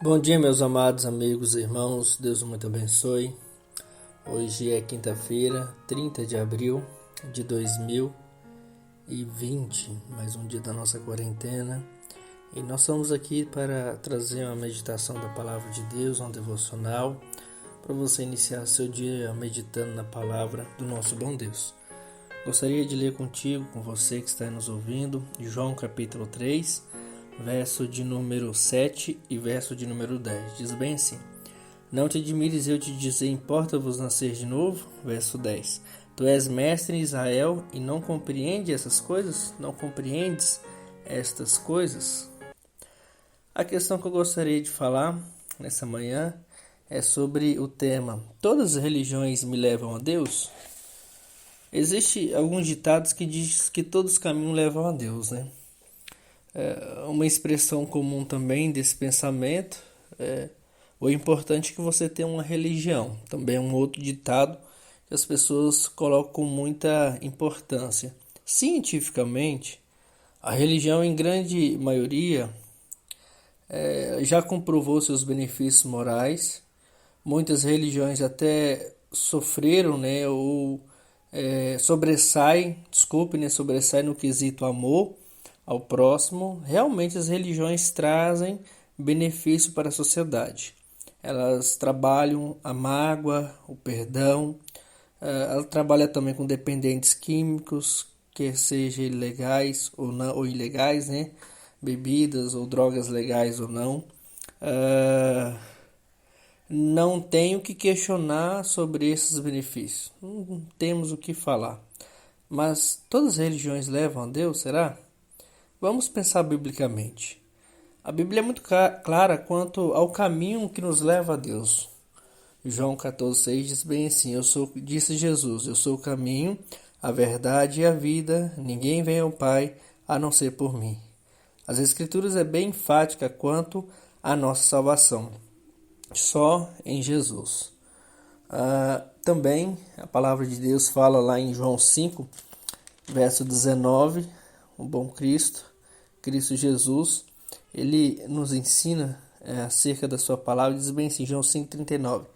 Bom dia, meus amados amigos e irmãos, Deus muito abençoe. Hoje é quinta-feira, 30 de abril de 2020, mais um dia da nossa quarentena. E nós estamos aqui para trazer uma meditação da Palavra de Deus, um devocional, para você iniciar seu dia meditando na Palavra do nosso bom Deus. Gostaria de ler contigo, com você que está nos ouvindo, João capítulo 3, verso de número 7 e verso de número 10. Diz bem assim: Não te admires eu te dizer, importa-vos nascer de novo? Verso 10. Tu és mestre em Israel e não compreendes essas coisas? Não compreendes estas coisas? A questão que eu gostaria de falar nessa manhã é sobre o tema: todas as religiões me levam a Deus? Existem alguns ditados que dizem que todos os caminhos levam a Deus, né? Uma expressão comum também desse pensamento é: o importante é que você tenha uma religião. Também é um outro ditado que as pessoas colocam com muita importância. Cientificamente, a religião, em grande maioria, já comprovou seus benefícios morais. Muitas religiões até sofreram, né, ou sobressaem no quesito amor ao próximo. Realmente as religiões trazem benefício para a sociedade. Elas trabalham a mágoa, o perdão. Ela trabalha também com dependentes químicos, quer sejam ilegais ou não, ou ilegais, né? Bebidas ou drogas legais ou não. Não tenho que questionar sobre esses benefícios. Não temos o que falar. Mas todas as religiões levam a Deus, será? Vamos pensar biblicamente. A Bíblia é muito clara quanto ao caminho que nos leva a Deus. João 14,6 diz bem assim: disse Jesus, eu sou o caminho, a verdade e a vida, ninguém vem ao Pai a não ser por mim. As Escrituras é bem enfática quanto à nossa salvação, só em Jesus. Também a palavra de Deus fala lá em João 5, verso 19, o bom Cristo Jesus, ele nos ensina acerca da sua palavra. Diz bem assim, João 5,39: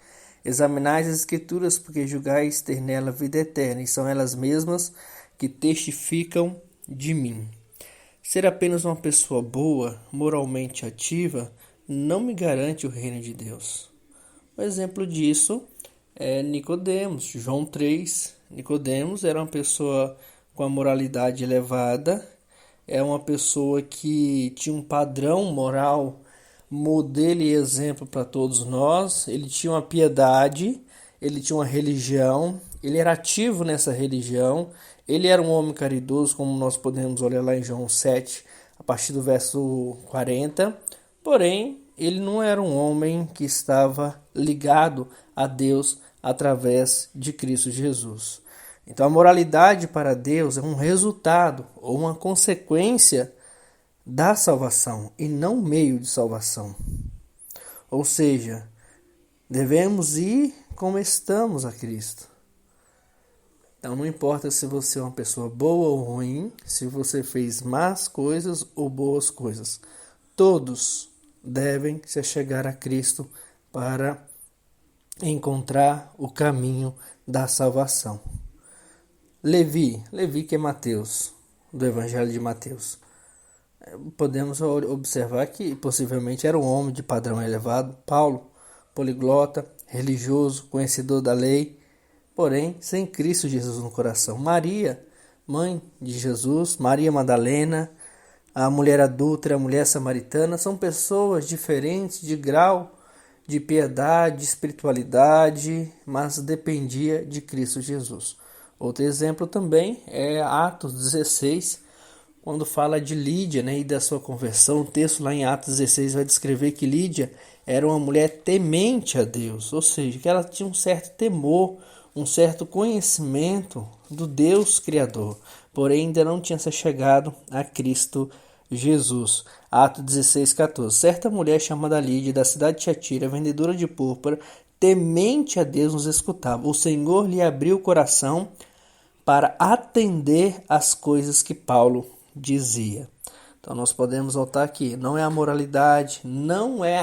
Examinais as Escrituras, porque julgais ter nela vida eterna, e são elas mesmas que testificam de mim. Ser apenas uma pessoa boa, moralmente ativa, não me garante o reino de Deus. Um exemplo disso é Nicodemos, João 3. Nicodemos era uma pessoa com a moralidade elevada, é uma pessoa que tinha um padrão moral, modelo e exemplo para todos nós. Ele tinha uma piedade, ele tinha uma religião, ele era ativo nessa religião, ele era um homem caridoso, como nós podemos olhar lá em João 7, a partir do verso 40. Porém, ele não era um homem que estava ligado a Deus através de Cristo Jesus. Então, a moralidade para Deus é um resultado ou uma consequência da salvação e não meio de salvação. Ou seja, devemos ir como estamos a Cristo. Então, não importa se você é uma pessoa boa ou ruim, se você fez más coisas ou boas coisas, todos devem se chegar a Cristo para encontrar o caminho da salvação. Levi que é Mateus, do Evangelho de Mateus. Podemos observar que possivelmente era um homem de padrão elevado. Paulo, poliglota, religioso, conhecedor da lei, porém sem Cristo Jesus no coração. Maria, mãe de Jesus, Maria Madalena, a mulher adúltera, a mulher samaritana, são pessoas diferentes de grau de piedade, de espiritualidade, mas dependia de Cristo Jesus. Outro exemplo também é Atos 16, quando fala de Lídia, né, e da sua conversão. O texto lá em Atos 16 vai descrever que Lídia era uma mulher temente a Deus, ou seja, que ela tinha um certo temor, um certo conhecimento do Deus Criador, porém ainda não tinha se chegado a Cristo Jesus. Atos 16:14. Certa mulher chamada Lídia, da cidade de Tiatira, vendedora de púrpura, temente a Deus, nos escutava. O Senhor lhe abriu o coração para atender às coisas que Paulo dizia. Então nós podemos voltar aqui, não é a moralidade, não é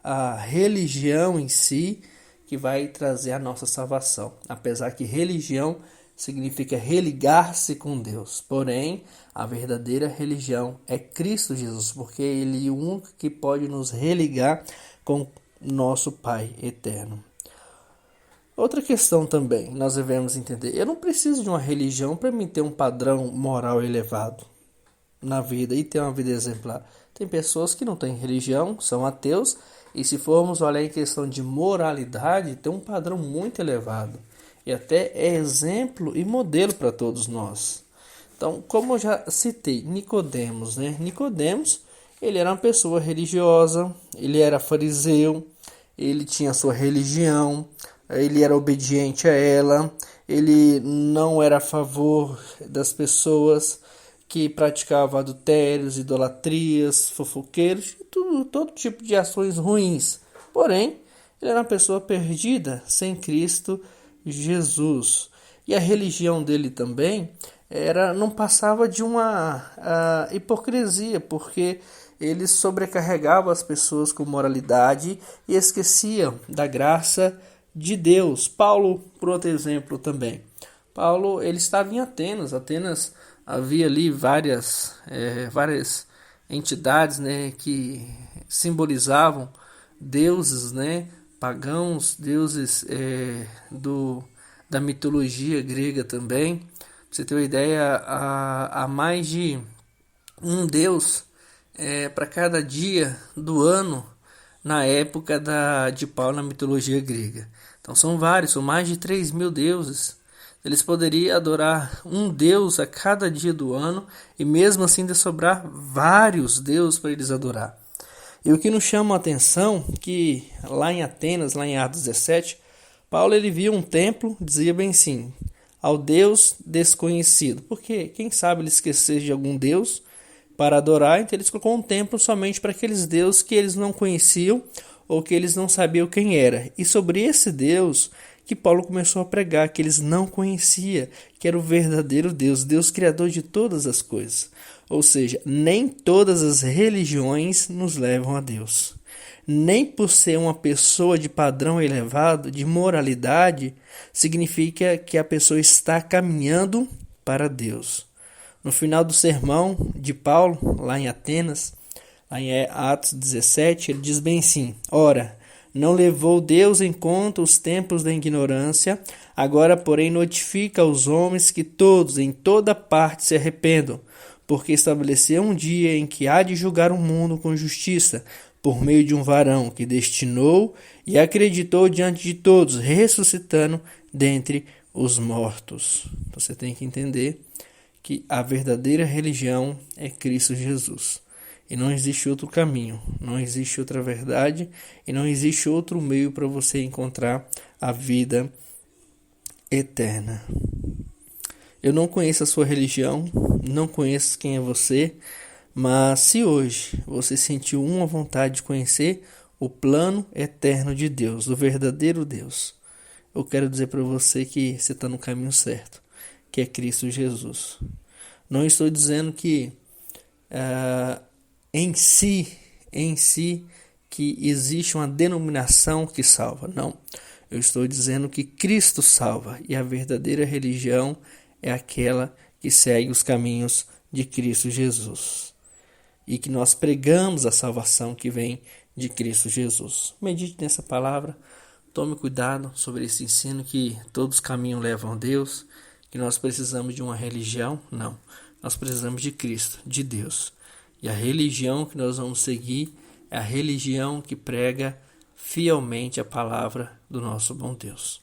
a religião em si que vai trazer a nossa salvação, apesar que religião significa religar-se com Deus, porém a verdadeira religião é Cristo Jesus, porque Ele é o único que pode nos religar com nosso Pai eterno. Outra questão também nós devemos entender, eu não preciso de uma religião para mim ter um padrão moral elevado na vida e ter uma vida exemplar. Tem pessoas que não têm religião, são ateus, e se formos olhar em questão de moralidade, tem um padrão muito elevado e até é exemplo e modelo para todos nós. Então, como eu já citei, Nicodemos, Nicodemos, ele era uma pessoa religiosa, ele era fariseu, ele tinha sua religião, ele era obediente a ela, ele não era a favor das pessoas que praticavam adultérios, idolatrias, fofoqueiros, todo tipo de ações ruins. Porém, ele era uma pessoa perdida, sem Cristo Jesus. E a religião dele também não passava de uma hipocrisia, porque ele sobrecarregava as pessoas com moralidade e esquecia da graça de Deus. Paulo, por outro exemplo também. Paulo, ele estava em Atenas. Atenas havia ali várias entidades, que simbolizavam deuses, pagãos, deuses da mitologia grega também. Pra você ter uma ideia, há mais de um deus para cada dia do ano na época de Paulo na mitologia grega. Então são mais de 3.000 deuses. Eles poderiam adorar um deus a cada dia do ano e mesmo assim de sobrar vários deuses para eles adorar. E o que nos chama a atenção que lá em Atenas, lá em Atos 17, Paulo ele via um templo, dizia bem assim, ao Deus desconhecido. Porque quem sabe ele esquecer de algum Deus para adorar, então eles colocou um templo somente para aqueles deuses que eles não conheciam ou que eles não sabiam quem era. E sobre esse Deus que Paulo começou a pregar, que eles não conheciam, que era o verdadeiro Deus, Deus criador de todas as coisas. Ou seja, nem todas as religiões nos levam a Deus. Nem por ser uma pessoa de padrão elevado, de moralidade, significa que a pessoa está caminhando para Deus. No final do sermão de Paulo, lá em Atenas, lá em Atos 17, ele diz bem assim: ora, não levou Deus em conta os tempos da ignorância, agora, porém, notifica aos homens que todos, em toda parte, se arrependam, porque estabeleceu um dia em que há de julgar o mundo com justiça, por meio de um varão que destinou e acreditou diante de todos, ressuscitando dentre os mortos. Você tem que entender que a verdadeira religião é Cristo Jesus. E não existe outro caminho, não existe outra verdade e não existe outro meio para você encontrar a vida eterna. Eu não conheço a sua religião, não conheço quem é você, mas se hoje você sentiu uma vontade de conhecer o plano eterno de Deus, do verdadeiro Deus, eu quero dizer para você que você está no caminho certo, que é Cristo Jesus. Não estou dizendo que em si que existe uma denominação que salva. Não. Eu estou dizendo que Cristo salva e a verdadeira religião é aquela que segue os caminhos de Cristo Jesus. E que nós pregamos a salvação que vem de Cristo Jesus. Medite nessa palavra, tome cuidado sobre esse ensino que todos os caminhos levam a Deus, que nós precisamos de uma religião. Não. Nós precisamos de Cristo, de Deus. E a religião que nós vamos seguir é a religião que prega fielmente a palavra do nosso bom Deus.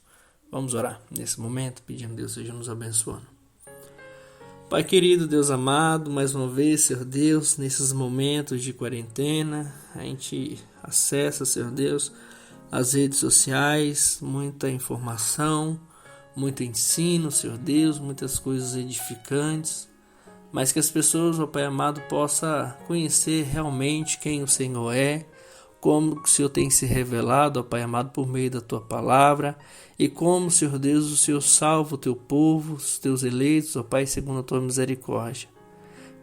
Vamos orar nesse momento, pedindo a Deus seja nos abençoando. Pai querido, Deus amado, mais uma vez, Senhor Deus, nesses momentos de quarentena, a gente acessa, Senhor Deus, as redes sociais, muita informação, muito ensino, Senhor Deus, muitas coisas edificantes, mas que as pessoas, ó Pai amado, possam conhecer realmente quem o Senhor é, como o Senhor tem se revelado, ó Pai amado, por meio da Tua palavra, e como, Senhor Deus, o Senhor salva o Teu povo, os Teus eleitos, ó Pai, segundo a Tua misericórdia.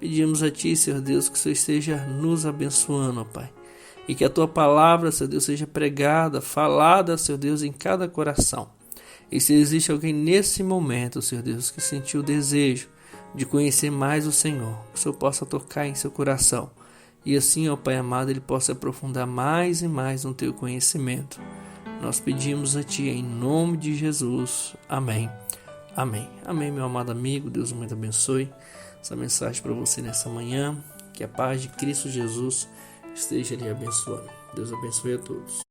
Pedimos a Ti, Senhor Deus, que o Senhor esteja nos abençoando, ó Pai. E que a Tua palavra, Senhor Deus, seja pregada, falada, Senhor Deus, em cada coração. E se existe alguém nesse momento, Senhor Deus, que sentiu o desejo de conhecer mais o Senhor, que o Senhor possa tocar em seu coração. E assim, ó Pai amado, ele possa aprofundar mais e mais no Teu conhecimento. Nós pedimos a Ti em nome de Jesus. Amém. Amém. Amém, meu amado amigo. Deus muito abençoe. Essa mensagem para você nessa manhã. Que a paz de Cristo Jesus esteja lhe abençoando. Deus abençoe a todos.